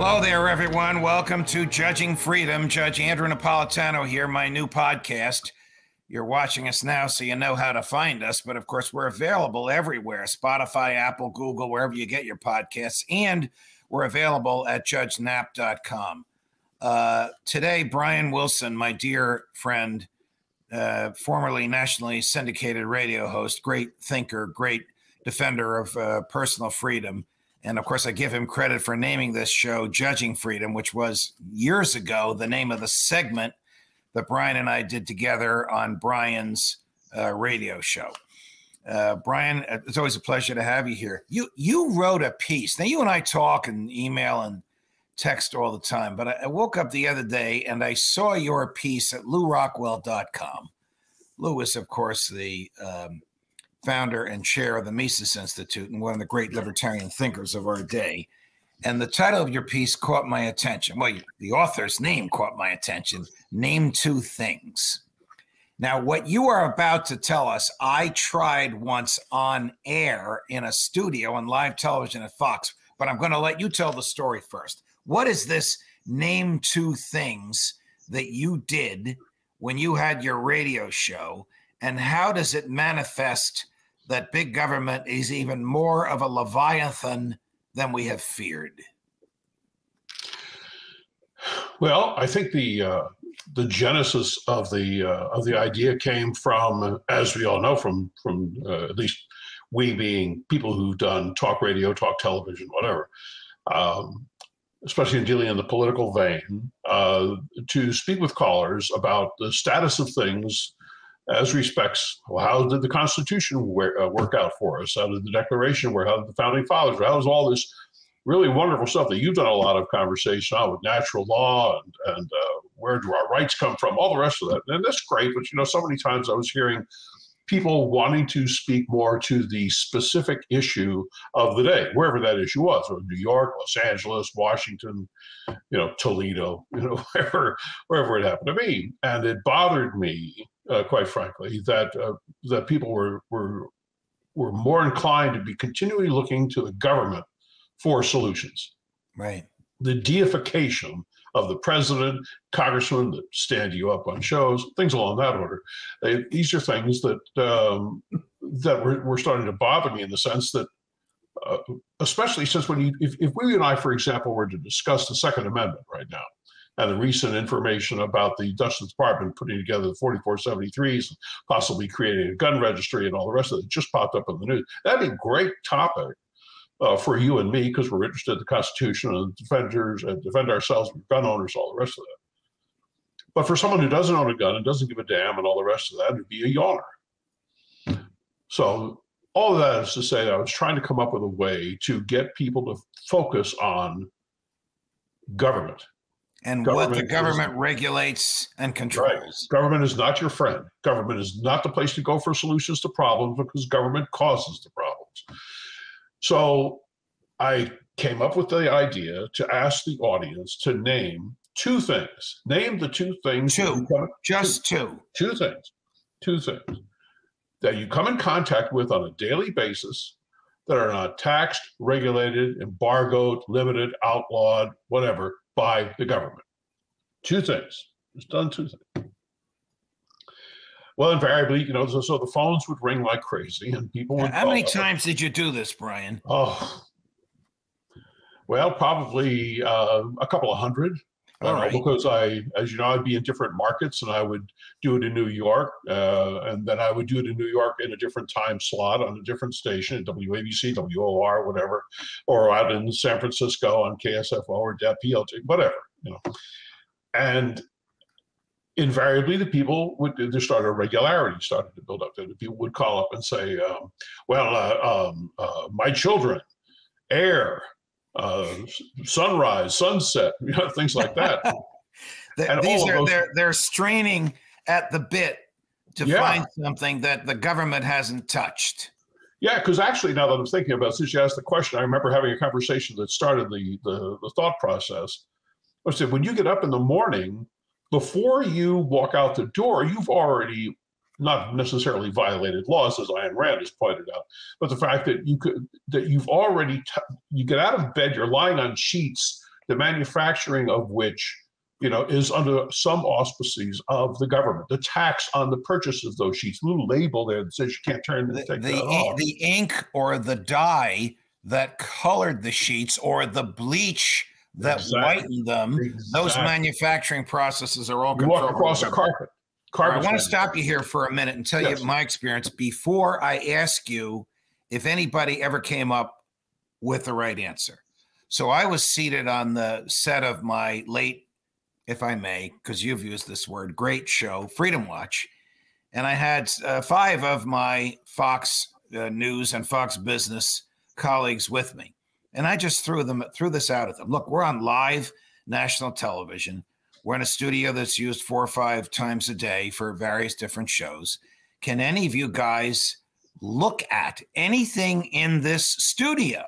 Hello there, everyone. Welcome to Judging Freedom. Judge Andrew Napolitano here, my new podcast. You're watching us now, so you know how to find us. But, of course, we're available everywhere, Spotify, Apple, Google, wherever you get your podcasts. And we're available at judgenap.com. Today, Brian Wilson, my dear friend, formerly nationally syndicated radio host, great thinker, great defender of personal freedom. And, of course, I give him credit for naming this show Judging Freedom, which was years ago the name of the segment that Brian and I did together on Brian's radio show. Brian, it's always a pleasure to have you here. You wrote a piece. Now, you and I talk and email and text all the time, but I woke up the other day and I saw your piece at LewRockwell.com. Lew is, of course, the founder and chair of the Mises Institute and one of the great libertarian thinkers of our day. And the title of your piece caught my attention. Well, the author's name caught my attention. Name two things. Now, what you are about to tell us, I tried once on air in a studio on live television at Fox, but I'm going to let you tell the story first. What is this name two things that you did when you had your radio show? And how does it manifest that big government is even more of a leviathan than we have feared? Well, I think the genesis of the idea came from, as we all know, from at least we being people who've done talk radio, talk television, whatever, especially in dealing in the political vein, to speak with callers about the status of things as respects, well, how did the Constitution work out for us? How did the Declaration work? How did the Founding Fathers? How does all this really wonderful stuff that you've done a lot of conversation on with natural law and where do our rights come from, all the rest of that. And that's great, but so many times I was hearing people wanting to speak more to the specific issue of the day, wherever that issue was, or New York, Los Angeles, Washington, Toledo, wherever it happened to be. And it bothered me, quite frankly, that people were more inclined to be continually looking to the government for solutions. Right. The deification of the president, congressman that stand you up on shows, things along that order. These are things that were starting to bother me in the sense that, especially since if we and I, for example, were to discuss the Second Amendment right now, and the recent information about the Justice Department putting together the 4473s, possibly creating a gun registry and all the rest of it, just popped up in the news. That'd be a great topic for you and me, because we're interested in the Constitution and defend ourselves, gun owners, all the rest of that. But for someone who doesn't own a gun and doesn't give a damn and all the rest of that, it'd be a yawner. So all of that is to say that I was trying to come up with a way to get people to focus on government. And what the government regulates and controls. Right. Government is not your friend. Government is not the place to go for solutions to problems, because government causes the problems. So I came up with the idea to ask the audience to name two things. Name the two things. Two things that you come in contact with on a daily basis that are not taxed, regulated, embargoed, limited, outlawed, whatever, by the government. Two things. It's done two things. Well, invariably, so the phones would ring like crazy, and people would. How many times did you do this, Brian? Oh, well, probably a couple of hundred. Right. Because as you know, I'd be in different markets, and I would do it in New York, and then I would do it in New York in a different time slot on a different station, WABC, WOR, whatever, or out in San Francisco on KSFO or PLT, whatever, And invariably, the people there started a regularity started to build up. The people would call up and say, my children, air, sunrise, sunset, things like that. They're straining at the bit to find something that the government hasn't touched. Yeah, because actually, now that I'm thinking about it, since you asked the question, I remember having a conversation that started the thought process. I said, when you get up in the morning, before you walk out the door, you've already not necessarily violated laws, as Ayn Rand has pointed out, but the fact that you get out of bed, you're lying on sheets the manufacturing of which, is under some auspices of the government. The tax on the purchase of those sheets, little label there that says you can't take that off. The ink or the dye that colored the sheets or the bleach that whitened them, those manufacturing processes are all controlled. You walk across a carpet. I want to stop you here for a minute and tell you my experience before I ask you if anybody ever came up with the right answer. So I was seated on the set of my late, if I may, because you've used this word, great show, Freedom Watch. And I had 5 of my Fox News and Fox Business colleagues with me. And I just threw this out at them. Look, we're on live national television. We're in a studio that's used 4 or 5 times a day for various different shows. Can any of you guys look at anything in this studio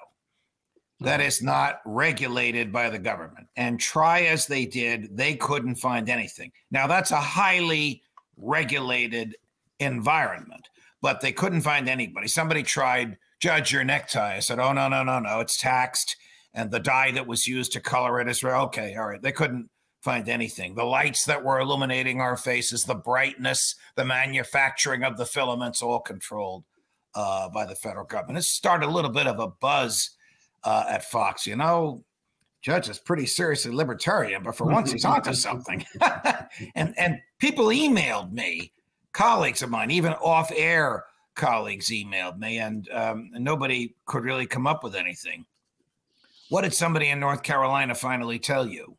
that is not regulated by the government? And try as they did, they couldn't find anything. Now, that's a highly regulated environment, but they couldn't find anybody. Somebody tried, Judge, your necktie. I said, oh, no, it's taxed. And the dye that was used to color it is, okay, all right. They couldn't find anything. The lights that were illuminating our faces, the brightness, the manufacturing of the filaments, all controlled by the federal government. It started a little bit of a buzz at Fox. Judge is pretty seriously libertarian, but for once he's onto something. and people emailed me, colleagues of mine, even off-air colleagues emailed me, and nobody could really come up with anything. What did somebody in North Carolina finally tell you?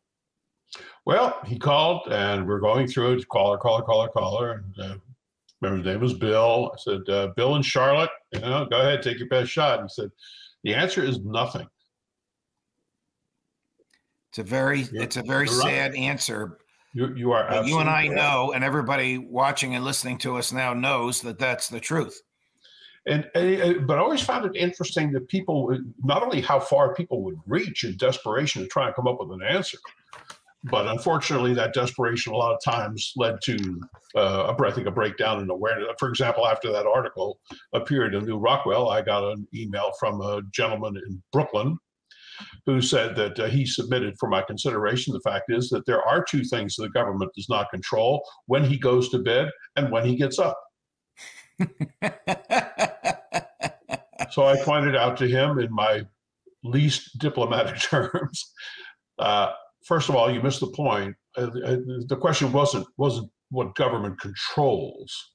Well, he called, and we're going through it, caller. And remember, his name was Bill. I said, Bill in Charlotte, go ahead, take your best shot. And he said, the answer is nothing. It's a very sad answer. You are absolutely you and I right. know, and everybody watching and listening to us now knows that that's the truth. But I always found it interesting that people, not only how far people would reach in desperation to try and come up with an answer, but unfortunately that desperation a lot of times led to, I think, a breakdown in awareness. For example, after that article appeared in New Rockwell, I got an email from a gentleman in Brooklyn who said that he submitted for my consideration. The fact is that there are 2 things the government does not control: when he goes to bed and when he gets up. So I pointed out to him in my least diplomatic terms, first of all, you missed the point. The question wasn't what government controls.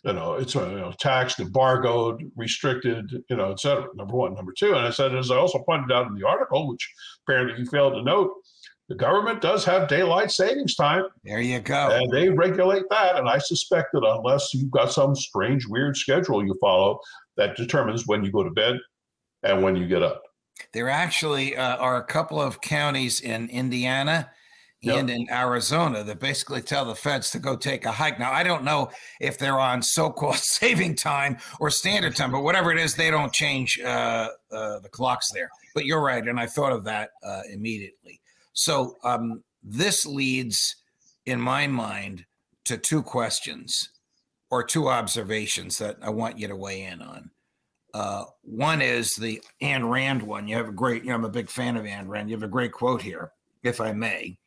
It's taxed, embargoed, restricted, et cetera. Number one. Number two, and I said, as I also pointed out in the article, which apparently you failed to note, the government does have daylight savings time. There you go. And they regulate that. And I suspect that unless you've got some strange, weird schedule you follow that determines when you go to bed and when you get up. There actually are a couple of counties in Indiana and in Arizona that basically tell the feds to go take a hike. Now, I don't know if they're on so-called saving time or standard time, but whatever it is, they don't change the clocks there. But you're right, and I thought of that immediately. So this leads, in my mind, to 2 questions or 2 observations that I want you to weigh in on. One is the Ayn Rand one. You have a great, I'm a big fan of Ayn Rand. You have a great quote here, if I may.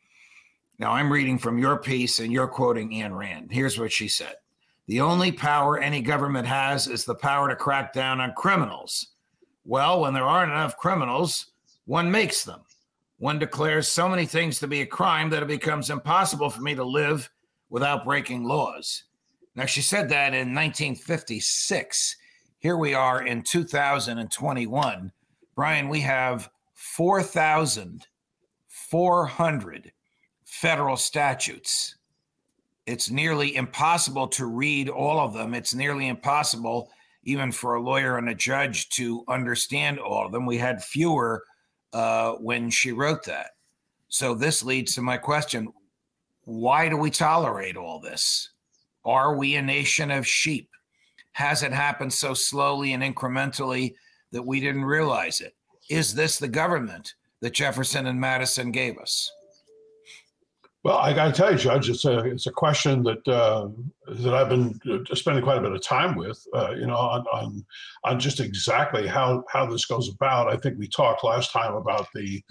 Now, I'm reading from your piece and you're quoting Ayn Rand. Here's what she said. The only power any government has is the power to crack down on criminals. Well, when there aren't enough criminals, one makes them. One declares so many things to be a crime that it becomes impossible for me to live without breaking laws. Now, she said that in 1956. Here we are in 2021. Brian, we have 4,400 federal statutes. It's nearly impossible to read all of them. It's nearly impossible even for a lawyer and a judge to understand all of them. We had fewer when she wrote that. So this leads to my question. Why do we tolerate all this? Are we a nation of sheep? Has it happened so slowly and incrementally that we didn't realize it? Is this the government that Jefferson and Madison gave us? Well, I got to tell you, Judge, it's a question that I've been spending quite a bit of time with, on just exactly how this goes about. I think we talked last time about the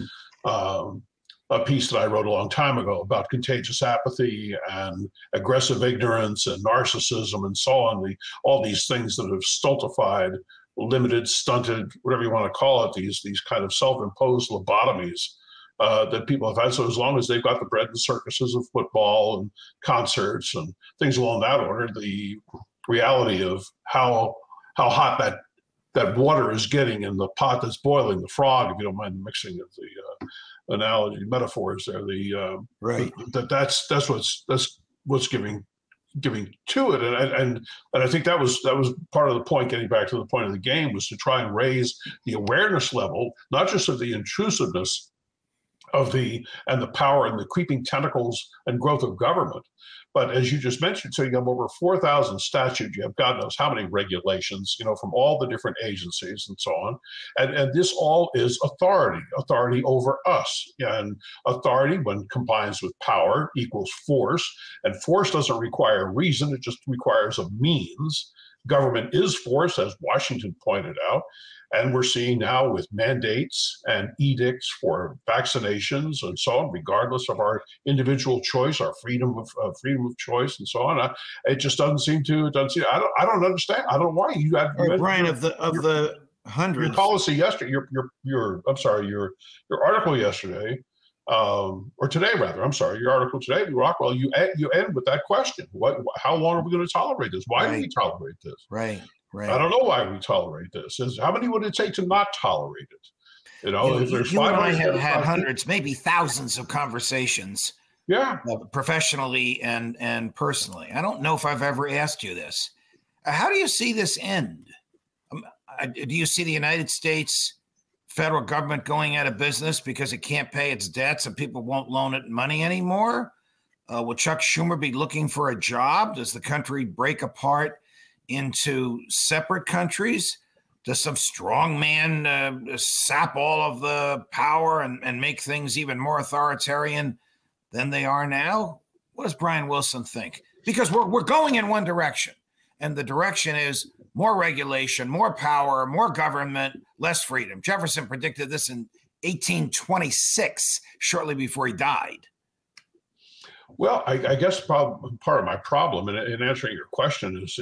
a piece that I wrote a long time ago about contagious apathy and aggressive ignorance and narcissism and so on. All these things that have stultified, limited, stunted, whatever you want to call it, these kind of self-imposed lobotomies that people have had. So as long as they've got the bread and circuses of football and concerts and things along that order, the reality of how hot that water is getting in the pot that's boiling, the frog, if you don't mind the mixing of the analogy metaphors there, right, that's what's giving to it, and I think that was part of the point. Getting back to the point of the game was to try and raise the awareness level, not just of the intrusiveness of the power and the creeping tentacles and growth of government, but as you just mentioned, so you have over 4,000 statutes, you have God knows how many regulations, from all the different agencies and so on, and this all is authority over us, and authority, when combines with power, equals force, and force doesn't require reason; it just requires a means. Government is force, as Washington pointed out. And we're seeing now with mandates and edicts for vaccinations and so on, regardless of our individual choice, our freedom of choice, and so on. It just doesn't seem to. I don't understand. I don't know why you had Brian, of the hundreds. Your policy yesterday. Your article yesterday, or today rather. I'm sorry, your article today, Rockwell. You end with that question: How long are we going to tolerate this? Why do we tolerate this? Right. I don't know why we tolerate this. How many would it take to not tolerate it? You and I have had hundreds, maybe thousands of conversations. Yeah. Professionally and personally. I don't know if I've ever asked you this. How do you see this end? Do you see the United States federal government going out of business because it can't pay its debts and people won't loan it money anymore? Will Chuck Schumer be looking for a job? Does the country break apart into separate countries? Does some strong man sap all of the power and make things even more authoritarian than they are now? What does Brian Wilson think? Because we're going in one direction, and the direction is more regulation, more power, more government, less freedom. Jefferson predicted this in 1826, shortly before he died. Well, I guess part of my problem in answering your question is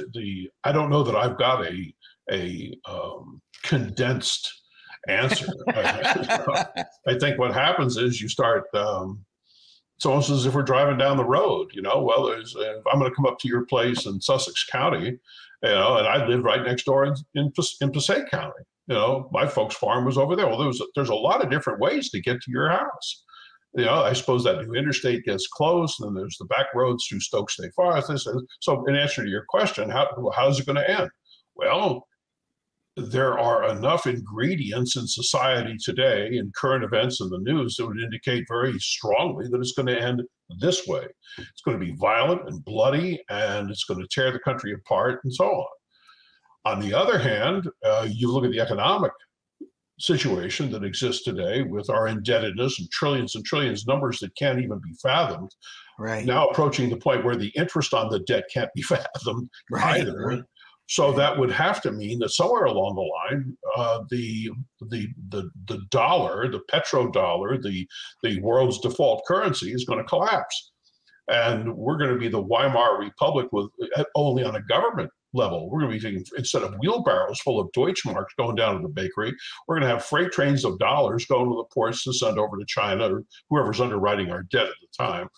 I don't know that I've got a condensed answer. I think what happens is you start. It's almost as if we're driving down the road. Well, if I'm going to come up to your place in Sussex County, and I live right next door in Passaic County. My folks' farm was over there. Well, there's a lot of different ways to get to your house. I suppose that new interstate gets closed, and then there's the back roads through Stokes State Forest. So in answer to your question, how is it going to end? Well, there are enough ingredients in society today, in current events in the news, that would indicate very strongly that it's going to end this way. It's going to be violent and bloody, and it's going to tear the country apart and so on. On the other hand, you look at the economic situation that exists today with our indebtedness and trillions, numbers that can't even be fathomed. Right. Now approaching the point where the interest on the debt can't be fathomed either. Right. So that would have to mean that somewhere along the line, the dollar, the petrodollar, the world's default currency is going to collapse. And we're going to be the Weimar Republic with only on a government level. We're going to be taking, instead of wheelbarrows full of Deutschmarks going down to the bakery, we're going to have freight trains of dollars going to the ports to send over to China or whoever's underwriting our debt at the time.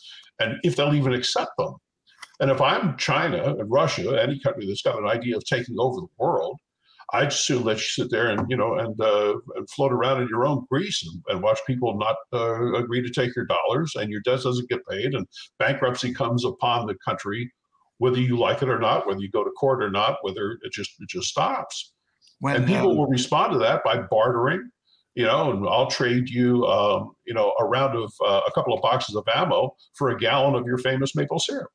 And if they'll even accept them. And if I'm China and Russia, any country that's got an idea of taking over the world, I'd soon let you sit there and and float around in your own grease and watch people not agree to take your dollars, and your debt doesn't get paid, and bankruptcy comes upon the country, whether you like it or not, whether you go to court or not, whether it just stops. And people will respond to that by bartering, and I'll trade you, a round of a couple of boxes of ammo for a gallon of your famous maple syrup.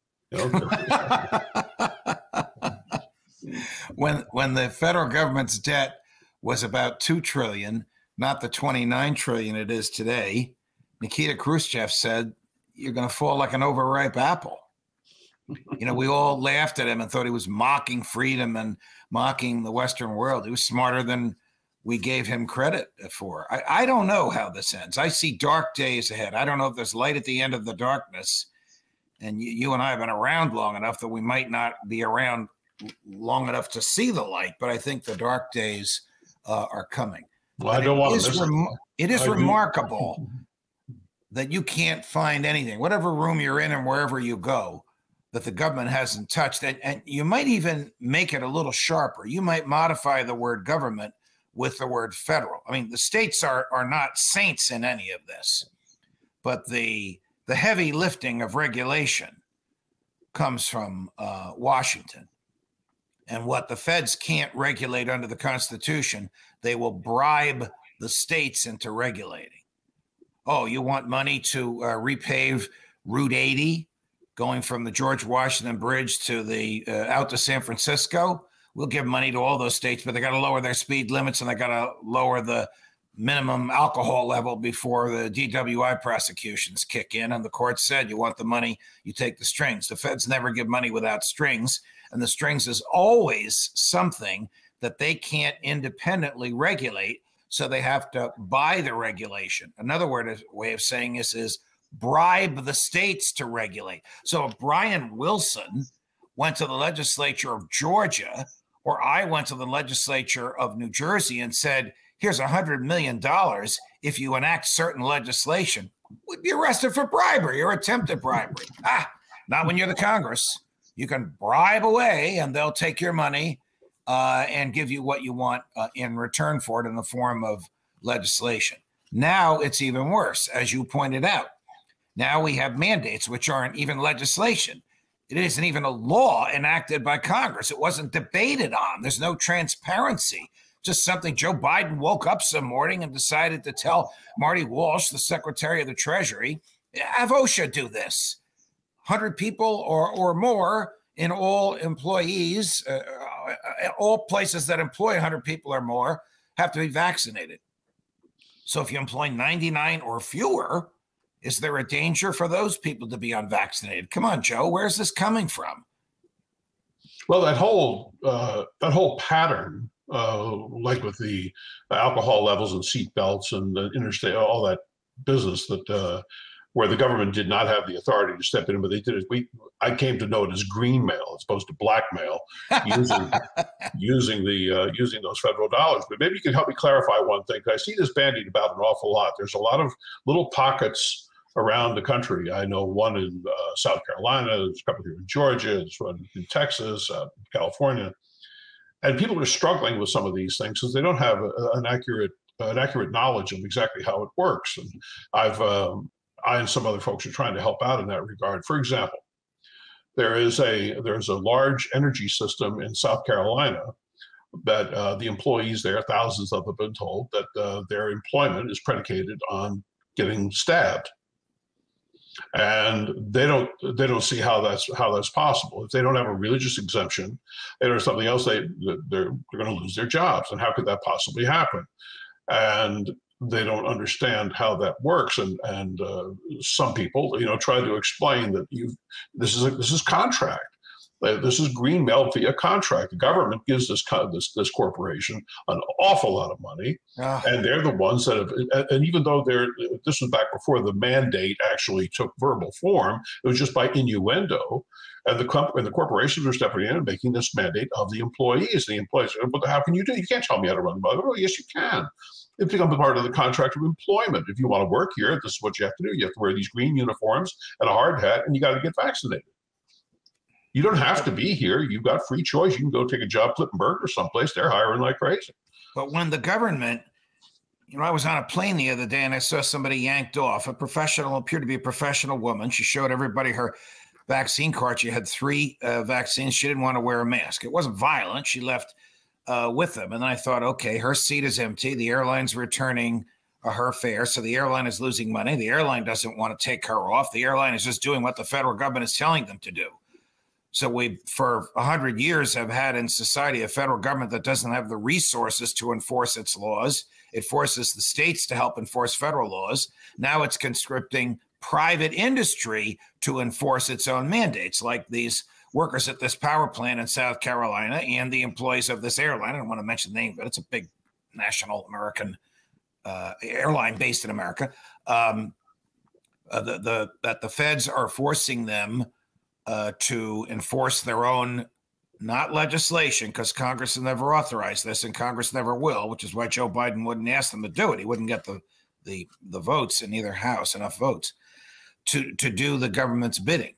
When the federal government's debt was about $2 trillion, not the $29 trillion it is today, Nikita Khrushchev said, "You're going to fall like an overripe apple." We all laughed at him and thought he was mocking freedom and mocking the Western world. He was smarter than we gave him credit for. I don't know how this ends. I see dark days ahead. I don't know if there's light at the end of the darkness. And you and I have been around long enough that we might not be around long enough to see the light, but I think the dark days are coming. Well, I don't want to miss it. It is remarkable that you can't find anything, whatever room you're in and wherever you go, that the government hasn't touched. And you might even make it a little sharper. You might modify the word government with the word federal. I mean, the states are not saints in any of this, but the heavy lifting of regulation comes from Washington. And what the feds can't regulate under the Constitution, they will bribe the states into regulating. Oh, you want money to repave Route 80, going from the George Washington Bridge to the out to San Francisco? We'll give money to all those states, but they got to lower their speed limits and they got to lower the minimum alcohol level before the DWI prosecutions kick in. And the court said, you want the money, you take the strings. The feds never give money without strings. And the strings is always something that they can't independently regulate. So they have to buy the regulation. Another way of saying this is bribe the states to regulate. So if Brian Wilson went to the legislature of Georgia, or I went to the legislature of New Jersey and said, here's $100 million if you enact certain legislation, we'd be arrested for bribery or attempted bribery. Not when you're the Congress. You can bribe away and they'll take your money and give you what you want in return for it in the form of legislation. Now it's even worse, as you pointed out. Now we have mandates, which aren't even legislation. It isn't even a law enacted by Congress. It wasn't debated on. There's no transparency. Just something Joe Biden woke up some morning and decided to tell Marty Walsh, the Secretary of the Treasury, have OSHA do this. 100 people or more in all employees, all places that employ 100 people or more have to be vaccinated. So if you employ 99 or fewer, is there a danger for those people to be unvaccinated? Come on, Joe, where's this coming from? Well, that whole pattern, like with the alcohol levels and seat belts and the interstate, all that business that where the government did not have the authority to step in, but they did it. I came to know it as green mail as opposed to blackmail, using those federal dollars. But maybe you can help me clarify one thing. I see this bandied about an awful lot. There's a lot of little pockets around the country. I know one in South Carolina, there's a couple here in Georgia, there's one in Texas, California. And people are struggling with some of these things because they don't have an accurate knowledge of exactly how it works. And I and some other folks are trying to help out in that regard. For example, there's a large energy system in South Carolina that the employees there, thousands of them, have been told that their employment is predicated on getting stabbed. And they don't see how that's possible. If they don't have a religious exemption or something else, they're going to lose their jobs. And how could that possibly happen? And they don't understand how that works. And some people, try to explain that this is contract. This is green mail via contract. The government gives this corporation an awful lot of money, and they're the ones that have. And even though this was back before the mandate actually took verbal form, it was just by innuendo. And the corporations are stepping in and making this mandate of the employees. The employees, but how can you do? You can't tell me how to run the money. Oh, yes, you can. It becomes part of the contract of employment. If you want to work here, this is what you have to do. You have to wear these green uniforms and a hard hat, and you got to get vaccinated. You don't have to be here. You've got free choice. You can go take a job, Clippenburg or someplace. They're hiring like crazy. But when the government, I was on a plane the other day and I saw somebody yanked off, appeared to be a professional woman. She showed everybody her vaccine card. She had 3 vaccines. She didn't want to wear a mask. It wasn't violent. She left with them. And I thought, okay, her seat is empty. The airline's returning her fare. So the airline is losing money. The airline doesn't want to take her off. The airline is just doing what the federal government is telling them to do. So we, for 100 years, have had in society a federal government that doesn't have the resources to enforce its laws. It forces the states to help enforce federal laws. Now it's conscripting private industry to enforce its own mandates, like these workers at this power plant in South Carolina and the employees of this airline. I don't want to mention the name, but it's a big national American airline based in America, that the feds are forcing them to enforce their own, not legislation, because Congress has never authorized this and Congress never will, which is why Joe Biden wouldn't ask them to do it. He wouldn't get the votes in either house, enough votes to do the government's bidding.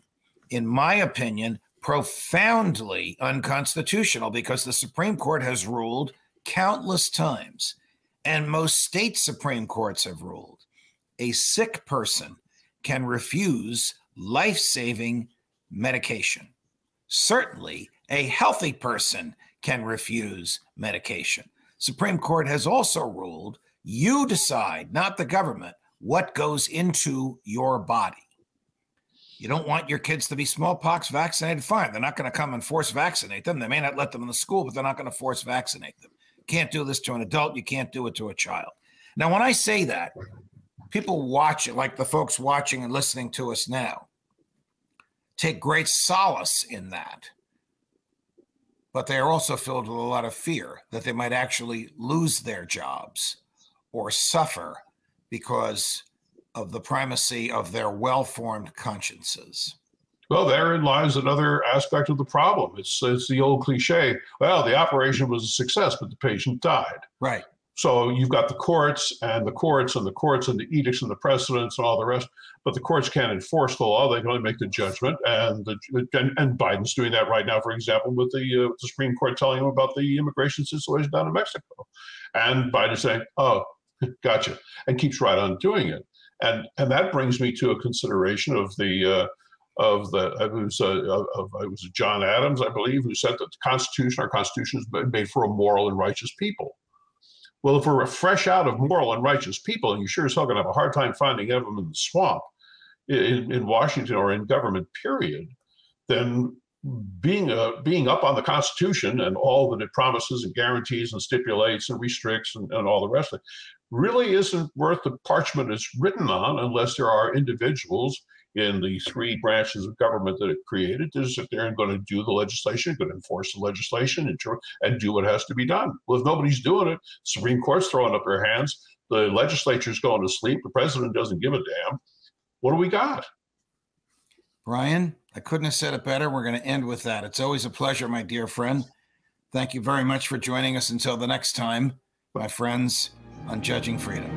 In my opinion, profoundly unconstitutional, because the Supreme Court has ruled countless times, and most state Supreme Courts have ruled, a sick person can refuse life-saving medication. Certainly, a healthy person can refuse medication. Supreme Court has also ruled you decide, not the government, what goes into your body. You don't want your kids to be smallpox vaccinated? Fine. They're not going to come and force vaccinate them. They may not let them in the school, but they're not going to force vaccinate them. You can't do this to an adult. You can't do it to a child. Now, when I say that, people watch it, like the folks watching and listening to us now, take great solace in that. But they are also filled with a lot of fear that they might actually lose their jobs or suffer because of the primacy of their well-formed consciences. Well, therein lies another aspect of the problem. It's the old cliche, well, the operation was a success, but the patient died. Right. So you've got the courts and the courts and the courts and the edicts and the precedents and all the rest, but the courts can't enforce the law. They can only make the judgment. And Biden's doing that right now, for example, with the Supreme Court telling him about the immigration situation down in Mexico. And Biden's saying, oh, gotcha, and keeps right on doing it. And that brings me to a consideration of it was John Adams, I believe, who said that our Constitution is made for a moral and righteous people. Well, if we're fresh out of moral and righteous people, and you sure as hell going to have a hard time finding them in the swamp in Washington or in government, period, then being up on the Constitution and all that it promises and guarantees and stipulates and restricts and all the rest of it really isn't worth the parchment it's written on, unless there are individuals in the three branches of government that it created to sit there and going to do the legislation, going to enforce the legislation and do what has to be done. Well, if nobody's doing it, Supreme Court's throwing up their hands, the legislature's going to sleep, the president doesn't give a damn. What do we got? Brian, I couldn't have said it better. We're going to end with that. It's always a pleasure, my dear friend. Thank you very much for joining us. Until the next time, my friends, on Judging Freedom.